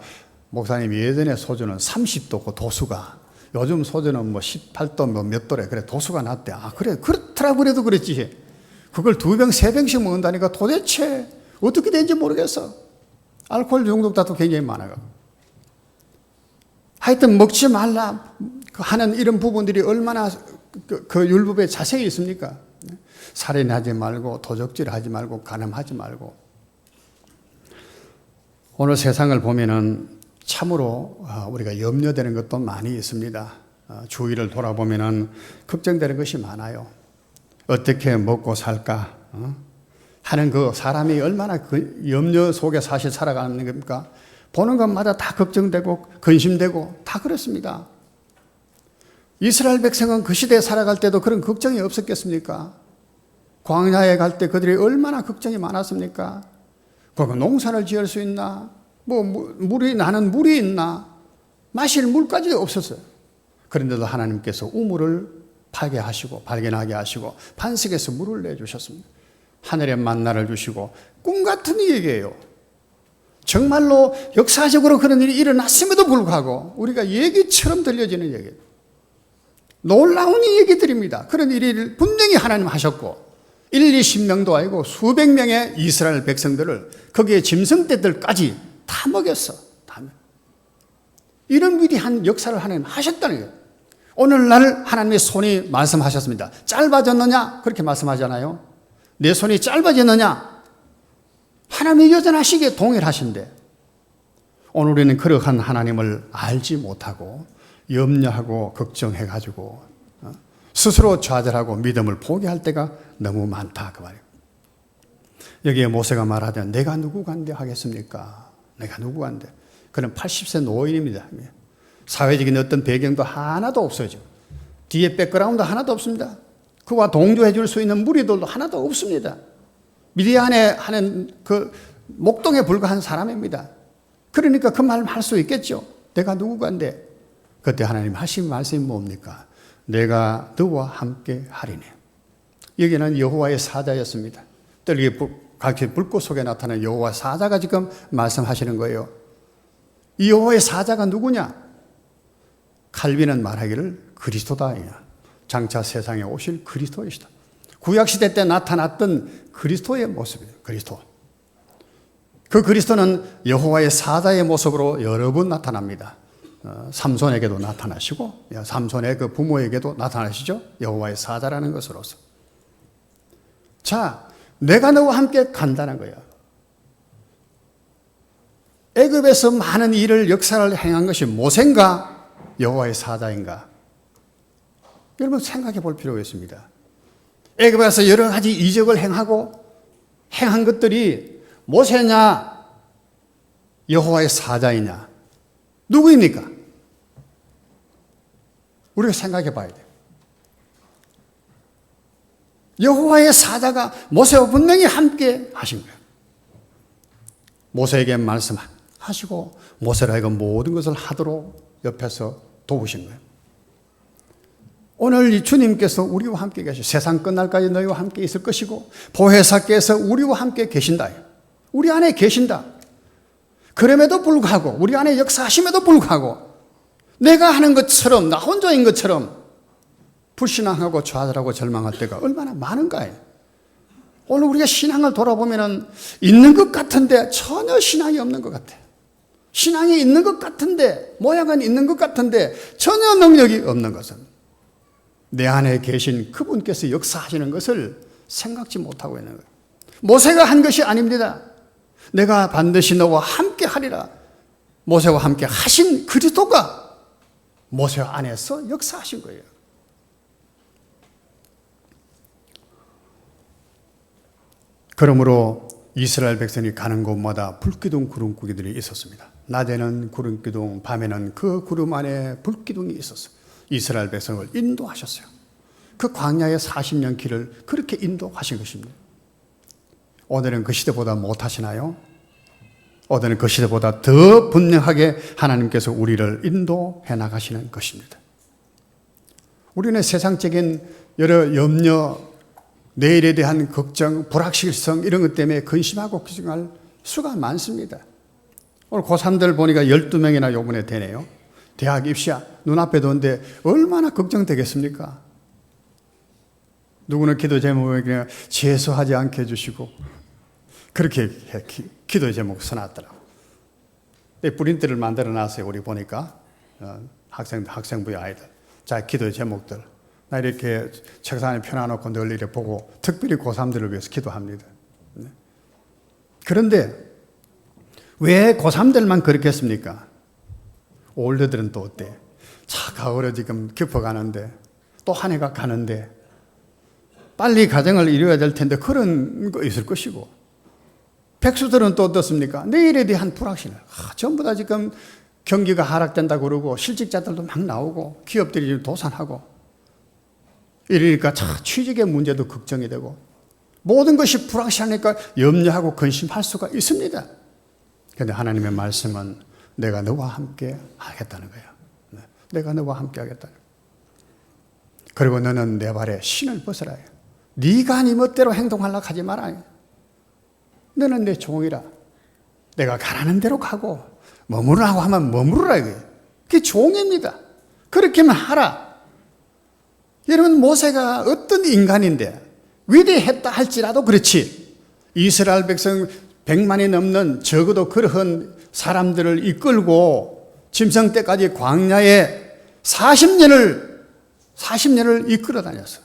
목사님 예전에 소주는 30도고 도수가 요즘 소주는 뭐 18도 뭐 몇 도래. 그래 도수가 낮대. 아 그래 그렇더라 그래도 그랬지. 그걸 2병 3병씩 먹는다니까 도대체 어떻게 된지 모르겠어. 알코올 중독자도 굉장히 많아요. 하여튼 먹지 말라 하는 이런 부분들이 얼마나 그 율법에 자세히 있습니까? 살인하지 말고 도적질하지 말고 간음하지 말고. 오늘 세상을 보면은 참으로 우리가 염려되는 것도 많이 있습니다. 주위를 돌아보면은 걱정되는 것이 많아요. 어떻게 먹고 살까 하는 그 사람이 얼마나 그 염려 속에 사실 살아가는 겁니까? 보는 것마다 다 걱정되고 근심되고 다 그렇습니다. 이스라엘 백성은 그 시대에 살아갈 때도 그런 걱정이 없었겠습니까? 광야에 갈 때 그들이 얼마나 걱정이 많았습니까? 거기 농사를 지을 수 있나? 나는 물이 있나? 마실 물까지 없었어요. 그런데도 하나님께서 우물을 파괴하시고 발견하게 하시고 반석에서 물을 내주셨습니다. 하늘에 만나를 주시고 꿈 같은 얘기예요. 정말로 역사적으로 그런 일이 일어났음에도 불구하고 우리가 얘기처럼 들려지는 얘기예요. 놀라운 얘기들입니다. 그런 일을 분명히 하나님 하셨고 1, 20명도 아니고 수백 명의 이스라엘 백성들을 거기에 짐승떼들까지 다 먹였어. 이런 위대한 역사를 하나님 하셨다는 거예요. 오늘날 하나님의 손이 말씀하셨습니다. 짧아졌느냐? 그렇게 말씀하잖아요. 내 손이 짧아졌느냐? 하나님이 여전하시기에 동일하신데 오늘 우리는 그러한 하나님을 알지 못하고 염려하고 걱정해가지고 스스로 좌절하고 믿음을 포기할 때가 너무 많다 그 말이에요. 여기에 모세가 말하되 내가 누구간데 하겠습니까? 내가 누구간데. 그는 80세 노인입니다. 사회적인 어떤 배경도 하나도 없어져. 뒤에 백그라운드 하나도 없습니다. 그와 동조해 줄 수 있는 무리들도 하나도 없습니다. 미디안에 하는 그 목동에 불과한 사람입니다. 그러니까 그 말 할 수 있겠죠. 내가 누구간데. 그때 하나님 하신 말씀이 뭡니까? 내가 너와 함께 하리니. 여기는 여호와의 사자였습니다. 떨기 각기 불꽃 속에 나타나는 여호와 사자가 지금 말씀하시는 거예요. 이 여호와의 사자가 누구냐? 칼빈은 말하기를 그리스도다. 장차 세상에 오실 그리스도이시다. 구약시대 때 나타났던 그리스도의 모습이에요. 그리스도. 그 그리스도는 여호와의 사자의 모습으로 여러 번 나타납니다. 삼손에게도 나타나시고 삼손의 그 부모에게도 나타나시죠. 여호와의 사자라는 것으로서. 자, 내가 너와 함께 간다는 거야. 애굽에서 많은 일을 역사를 행한 것이 모세인가 여호와의 사자인가? 여러분 생각해 볼 필요가 있습니다. 애굽에서 여러 가지 이적을 행한 것들이 모세냐 여호와의 사자이냐 누구입니까? 우리가 생각해 봐야 돼요. 여호와의 사자가 모세와 분명히 함께 하신 거예요. 모세에게 말씀하시고 모세를 하여금 모든 것을 하도록 옆에서 도우신 거예요. 오늘 이 주님께서 우리와 함께 계시고 세상 끝날까지 너희와 함께 있을 것이고 보혜사께서 우리와 함께 계신다. 우리 안에 계신다. 그럼에도 불구하고 우리 안에 역사하심에도 불구하고 내가 하는 것처럼 나 혼자인 것처럼 불신앙하고 좌절하고 절망할 때가 얼마나 많은가요. 오늘 우리가 신앙을 돌아보면 있는 것 같은데 전혀 신앙이 없는 것 같아요. 신앙이 있는 것 같은데 모양은 있는 것 같은데 전혀 능력이 없는 것은 내 안에 계신 그분께서 역사하시는 것을 생각지 못하고 있는 거예요. 모세가 한 것이 아닙니다. 내가 반드시 너와 함께 하리라. 모세와 함께 하신 그리스도가 모세 안에서 역사하신 거예요. 그러므로 이스라엘 백성이 가는 곳마다 불기둥 구름기둥이 있었습니다. 낮에는 구름기둥, 밤에는 그 구름 안에 불기둥이 있었어요. 이스라엘 백성을 인도하셨어요. 그 광야의 40년 길을 그렇게 인도하신 것입니다. 오늘은 그 시대보다 못하시나요? 오늘은 그 시대보다 더 분명하게 하나님께서 우리를 인도해 나가시는 것입니다. 우리는 세상적인 여러 염려, 내일에 대한 걱정, 불확실성 이런 것 때문에 근심하고 걱정할 수가 많습니다. 오늘 고3들 보니까 12명이나 요번에 되네요. 대학 입시야 눈앞에 두는데 얼마나 걱정되겠습니까? 누구는 기도 제목을 그냥 재수하지 않게 해주시고 그렇게 기도 제목 써놨더라고. 프린트를 만들어 놨어요. 우리 보니까 학생부의 아이들. 자, 기도 제목들. 나 이렇게 책상에 펴놔놓고 늘 이렇게 보고 특별히 고3들을 위해서 기도합니다. 그런데 왜 고3들만 그렇겠습니까? 올드들은 또 어때? 자, 가을에 지금 깊어가는데 또 한 해가 가는데 빨리 가정을 이루어야 될 텐데 그런 거 있을 것이고 백수들은 또 어떻습니까? 내일에 대한 불확실. 전부 다 지금 경기가 하락된다고 그러고 실직자들도 막 나오고 기업들이 지금 도산하고 이러니까 취직의 문제도 걱정이 되고 모든 것이 불확실하니까 염려하고 근심할 수가 있습니다. 그런데 하나님의 말씀은 내가 너와 함께 하겠다는 거예요. 내가 너와 함께 하겠다는 거예요. 그리고 너는 내 발에 신을 벗으라. 네가 네 멋대로 행동하려고 하지 마라. 너는 내 종이라. 내가 가라는 대로 가고 머무르라고 하면 머무르라. 그게 종입니다. 그렇게만 하라. 여러분, 모세가 어떤 인간인데 위대했다 할지라도 그렇지 이스라엘 백성 100만이 넘는 적어도 그러한 사람들을 이끌고 짐승 때까지 광야에 40년을 이끌어 다녔어.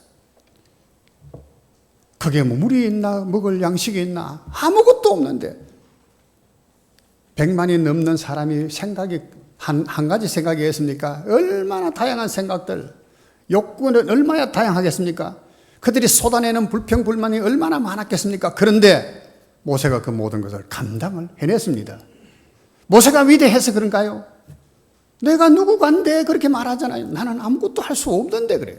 거기에 뭐 물이 있나 먹을 양식이 있나 아무것도 없는데 100만이 넘는 사람이 생각이 한 가지 생각이겠습니까? 얼마나 다양한 생각들, 욕구는 얼마나 다양하겠습니까? 그들이 쏟아내는 불평불만이 얼마나 많았겠습니까? 그런데 모세가 그 모든 것을 감당을 해냈습니다. 모세가 위대해서 그런가요? 내가 누구간데 그렇게 말하잖아요. 나는 아무것도 할 수 없는데 그래요.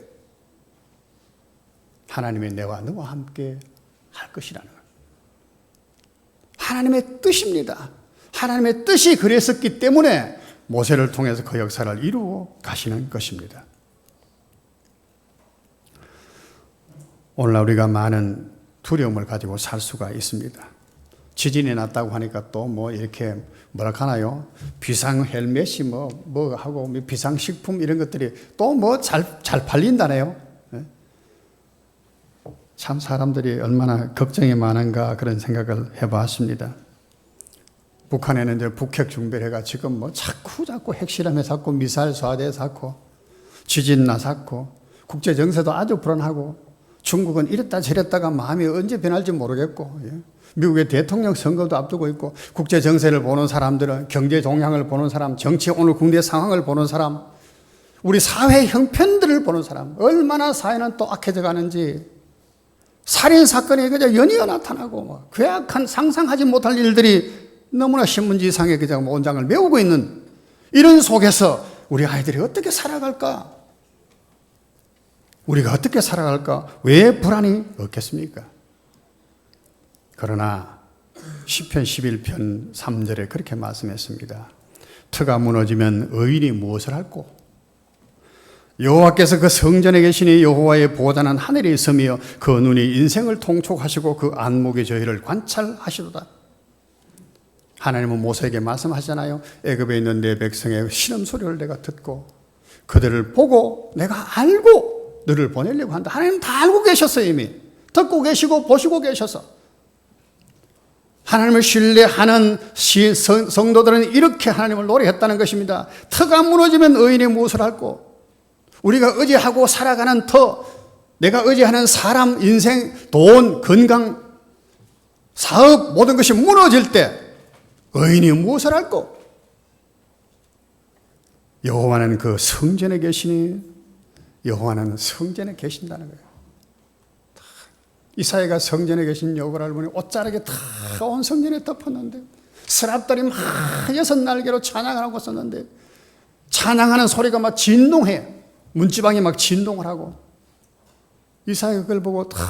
하나님이 너와 함께 할 것이라는 거예요. 하나님의 뜻입니다. 하나님의 뜻이 그랬었기 때문에 모세를 통해서 그 역사를 이루어 가시는 것입니다. 오늘날 우리가 많은 두려움을 가지고 살 수가 있습니다. 지진이 났다고 하니까 또 뭐 이렇게 뭐랄까 하나요? 비상 헬멧이 뭐 하고 비상식품 이런 것들이 또 뭐 잘 팔린다네요. 참 사람들이 얼마나 걱정이 많은가 그런 생각을 해봤습니다. 북한에는 이제 북핵 준비를 해가 지금 뭐 자꾸 핵실험에 샀고 미사일 쏴대 샀고 지진 나 샀고 국제 정세도 아주 불안하고 중국은 이랬다 저랬다가 마음이 언제 변할지 모르겠고 미국의 대통령 선거도 앞두고 있고 국제 정세를 보는 사람들은 경제 동향을 보는 사람, 정치 오늘 국내 상황을 보는 사람, 우리 사회 형편들을 보는 사람 얼마나 사회는 또 악해져 가는지 살인사건이 그저 연이어 나타나고 괴악한 상상하지 못할 일들이 너무나 신문지상에 그저 온장을 메우고 있는 이런 속에서 우리 아이들이 어떻게 살아갈까? 우리가 어떻게 살아갈까? 왜 불안이 없겠습니까? 그러나 시편 11편 3절에 그렇게 말씀했습니다. 터가 무너지면 의인이 무엇을 할꼬? 여호와께서 그 성전에 계시니 여호와의 보호자는 하늘에 있으며 그 눈이 인생을 통촉하시고 그 안목의 저희를 관찰하시도다. 하나님은 모세에게 말씀하시잖아요. 애굽에 있는 내 백성의 신음 소리를 내가 듣고 그들을 보고 내가 알고 너를 보내려고 한다. 하나님 다 알고 계셨어요. 이미 듣고 계시고 보시고 계셔서 하나님을 신뢰하는 성도들은 이렇게 하나님을 노래했다는 것입니다. 터가 무너지면 의인이 무엇을 할꼬? 우리가 의지하고 살아가는 터, 내가 의지하는 사람, 인생, 돈, 건강, 사업 모든 것이 무너질 때 의인이 무엇을 할꼬? 여호와는 그 성전에 계시니 여호와는 성전에 계신다는 거예요. 이사야가 성전에 계신 여호와를 알고 옷자락에 다 온 성전에 덮었는데 스랍들이 막 6날개로 찬양을 하고 있었는데 찬양하는 소리가 막 진동해. 문지방이 막 진동을 하고 이사야가 그걸 보고 다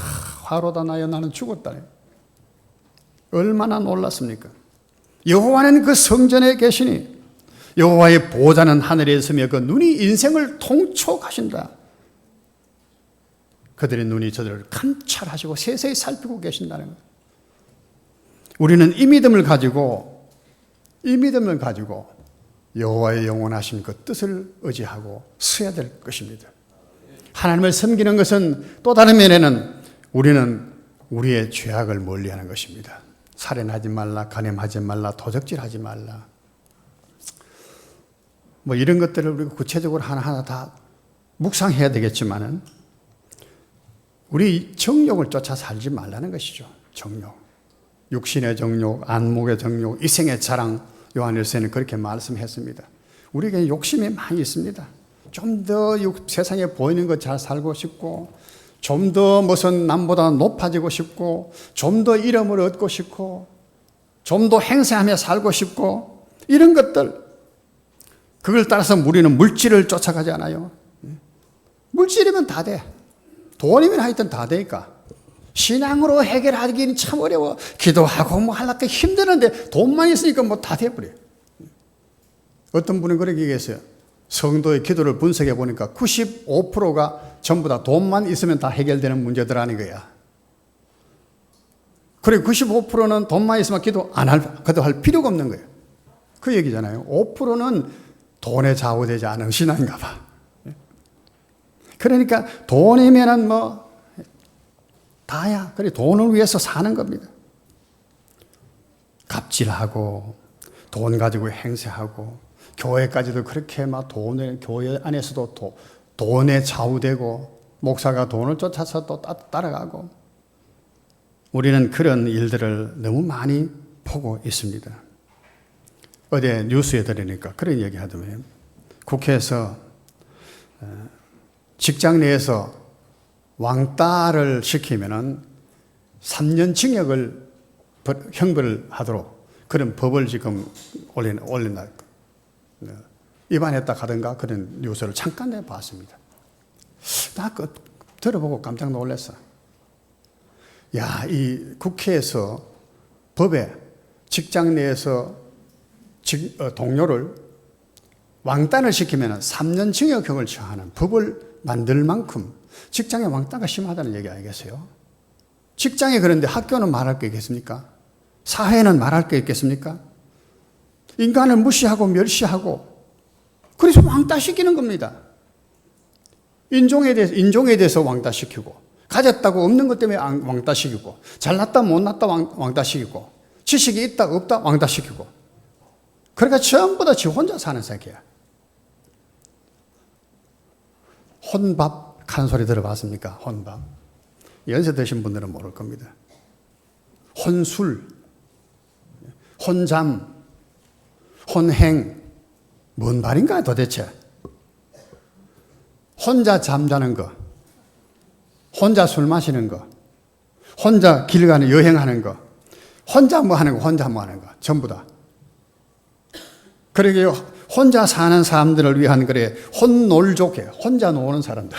화로다 나여 나는 죽었다. 얼마나 놀랐습니까? 여호와는 그 성전에 계시니 여호와의 보좌는 하늘에 있으며 그 눈이 인생을 통촉하신다. 그들의 눈이 저들을 감찰하시고 세세히 살피고 계신다는 거예요. 우리는 이 믿음을 가지고 여호와의 영원하신 그 뜻을 의지하고 서야 될 것입니다. 하나님을 섬기는 것은 또 다른 면에는 우리는 우리의 죄악을 멀리하는 것입니다. 살인하지 말라, 간음하지 말라, 도적질하지 말라. 뭐 이런 것들을 우리가 구체적으로 하나하나 다 묵상해야 되겠지만은 우리 정욕을 쫓아 살지 말라는 것이죠. 정욕. 육신의 정욕, 안목의 정욕, 이생의 자랑, 요한일서에는 그렇게 말씀했습니다. 우리에게 욕심이 많이 있습니다. 좀 더 세상에 보이는 것 잘 살고 싶고, 좀 더 무슨 남보다 높아지고 싶고, 좀 더 이름을 얻고 싶고, 좀 더 행세하며 살고 싶고, 이런 것들. 그걸 따라서 우리는 물질을 쫓아가지 않아요. 물질이면 다 돼. 돈이면 하여튼 다 되니까. 신앙으로 해결하기는 참 어려워. 기도하고 뭐 하려고 힘드는데 돈만 있으니까 뭐 다 돼버려. 어떤 분은 그렇게 얘기했어요. 성도의 기도를 분석해 보니까 95%가 전부 다 돈만 있으면 다 해결되는 문제들 아닌 거야. 그리고 95%는 돈만 있으면 기도할 필요가 없는 거예요. 그 얘기잖아요. 5%는 돈에 좌우되지 않은 신앙인가 봐. 그러니까 돈이면은 뭐 다야. 그래 돈을 위해서 사는 겁니다. 갑질하고 돈 가지고 행세하고 교회까지도 그렇게 막 교회 안에서도 돈에 좌우되고 목사가 돈을 쫓아서 또 따라가고 우리는 그런 일들을 너무 많이 보고 있습니다. 어제 뉴스에 들으니까 그런 얘기 하더군요. 국회에서 직장 내에서 왕따를 시키면은 3년 징역을 형벌을 하도록 그런 법을 지금 올린다. 입안했다 하던가 그런 뉴스를 잠깐 내가 봤습니다. 나 들어보고 깜짝 놀랐어. 야, 이 국회에서 법에 직장 내에서 동료를 왕따를 시키면 3년 징역형을 처하는 법을 만들 만큼 직장에 왕따가 심하다는 얘기 아니겠어요? 직장에 그런데 학교는 말할 게 있겠습니까? 사회는 말할 게 있겠습니까? 인간을 무시하고 멸시하고 그래서 왕따시키는 겁니다. 인종에 대해서 왕따시키고 가졌다고 없는 것 때문에 왕따시키고 잘났다 못났다 왕따시키고 지식이 있다 없다 왕따시키고 그러니까 전부 다 지 혼자 사는 세계야. 혼밥 한 소리 들어봤습니까? 혼밥. 연세 드신 분들은 모를 겁니다. 혼술, 혼잠, 혼행, 뭔 말인가 도대체? 혼자 잠자는 거, 혼자 술 마시는 거, 혼자 길 가는 여행하는 거, 혼자 뭐 하는 거, 혼자 뭐 하는 거, 전부 다. 그러게 혼자 사는 사람들을 위한 그래 혼놀족이에요. 혼자 노는 사람들.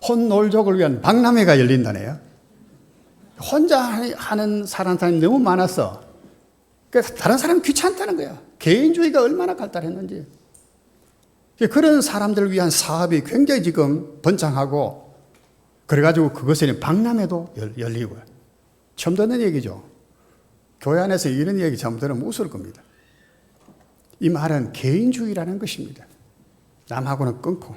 혼놀족을 위한 박람회가 열린다네요. 혼자 하는 사람이 너무 많았어. 그래서 다른 사람이 귀찮다는 거야. 개인주의가 얼마나 발달했는지. 그런 사람들을 위한 사업이 굉장히 지금 번창하고 그래가지고 그것에 박람회도 열리고요. 처음 듣는 얘기죠. 교회 안에서 이런 얘기 처음 들으면 웃을 겁니다. 이 말은 개인주의라는 것입니다. 남하고는 끊고.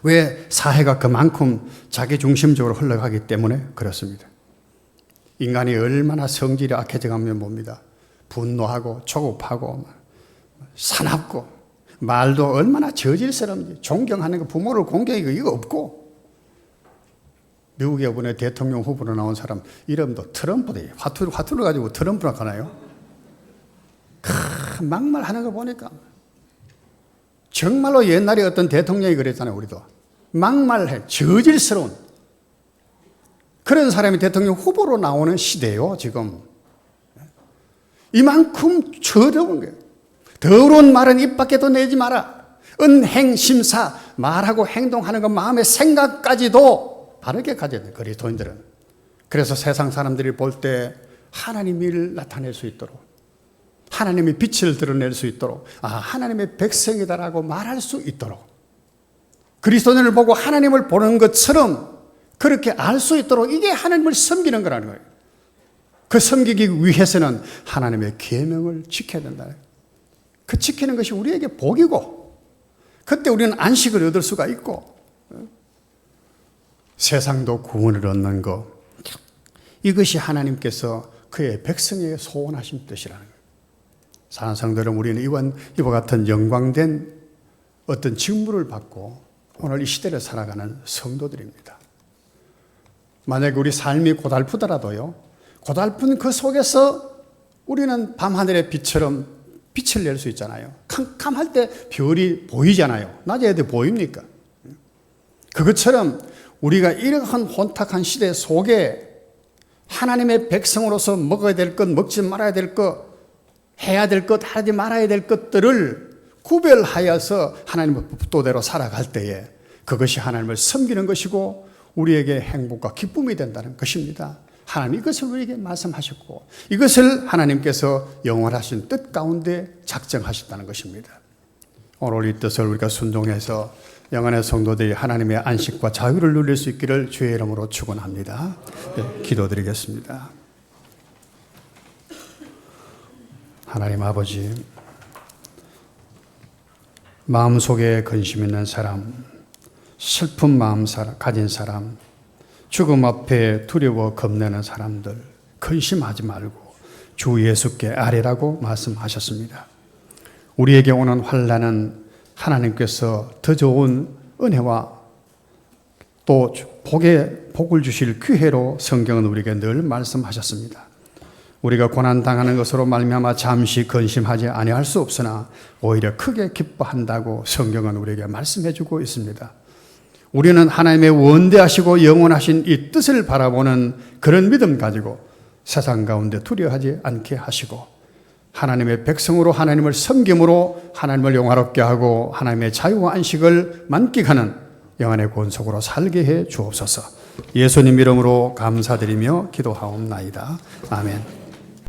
왜? 사회가 그만큼 자기중심적으로 흘러가기 때문에 그렇습니다. 인간이 얼마나 성질이 악해져 가면 봅니다. 분노하고 조급하고 사납고 말도 얼마나 저질스러운지 존경하는 거 부모를 공경하고 이거 없고 미국에 이번에 대통령 후보로 나온 사람 이름도 트럼프대 화투를 가지고 트럼프라고 하나요? 막말하는 거 보니까 정말로 옛날에 어떤 대통령이 그랬잖아요. 우리도 막말해 저질스러운 그런 사람이 대통령 후보로 나오는 시대요. 지금 이만큼 더러운 거예요. 더러운 말은 입 밖에도 내지 마라. 은행심사 말하고 행동하는 것 마음의 생각까지도 바르게 가져야 돼요. 그리스도인들은. 그래서 세상 사람들이 볼 때 하나님을 나타낼 수 있도록 하나님의 빛을 드러낼 수 있도록, 하나님의 백성이다라고 말할 수 있도록, 그리스도인을 보고 하나님을 보는 것처럼 그렇게 알 수 있도록, 이게 하나님을 섬기는 거라는 거예요. 그 섬기기 위해서는 하나님의 계명을 지켜야 된다. 그 지키는 것이 우리에게 복이고, 그때 우리는 안식을 얻을 수가 있고, 세상도 구원을 얻는 것, 이것이 하나님께서 그의 백성에게 소원하신 뜻이라는 거예요. 사랑하는 성도들, 우리는 이와 같은 영광된 어떤 직무를 받고 오늘 이 시대를 살아가는 성도들입니다. 만약에 우리 삶이 고달프더라도요, 고달픈 그 속에서 우리는 밤하늘의 빛처럼 빛을 낼 수 있잖아요. 캄캄할 때 별이 보이잖아요. 낮에 애들 보입니까? 그것처럼 우리가 이러한 혼탁한 시대 속에 하나님의 백성으로서 먹어야 될 것, 먹지 말아야 될 것, 해야 될 것, 하지 말아야 될 것들을 구별하여서 하나님의 법도대로 살아갈 때에 그것이 하나님을 섬기는 것이고 우리에게 행복과 기쁨이 된다는 것입니다. 하나님 이것을 우리에게 말씀하셨고, 이것을 하나님께서 영원하신 뜻 가운데 작정하셨다는 것입니다. 오늘 이 뜻을 우리가 순종해서 영원의 성도들이 하나님의 안식과 자유를 누릴 수 있기를 주의 이름으로 축원합니다. 네, 기도드리겠습니다. 하나님 아버지, 마음속에 근심 있는 사람, 슬픈 마음 가진 사람, 죽음 앞에 두려워 겁내는 사람들, 근심하지 말고 주 예수께 아뢰라고 말씀하셨습니다. 우리에게 오는 환난은 하나님께서 더 좋은 은혜와 또 복을 주실 기회로 성경은 우리에게 늘 말씀하셨습니다. 우리가 고난당하는 것으로 말미암아 잠시 근심하지 아니할 수 없으나 오히려 크게 기뻐한다고 성경은 우리에게 말씀해 주고 있습니다. 우리는 하나님의 원대하시고 영원하신 이 뜻을 바라보는 그런 믿음 가지고 세상 가운데 두려워하지 않게 하시고 하나님의 백성으로 하나님을 섬김으로 하나님을 영화롭게 하고 하나님의 자유와 안식을 만끽하는 영안의 권속으로 살게 해 주옵소서. 예수님 이름으로 감사드리며 기도하옵나이다. 아멘.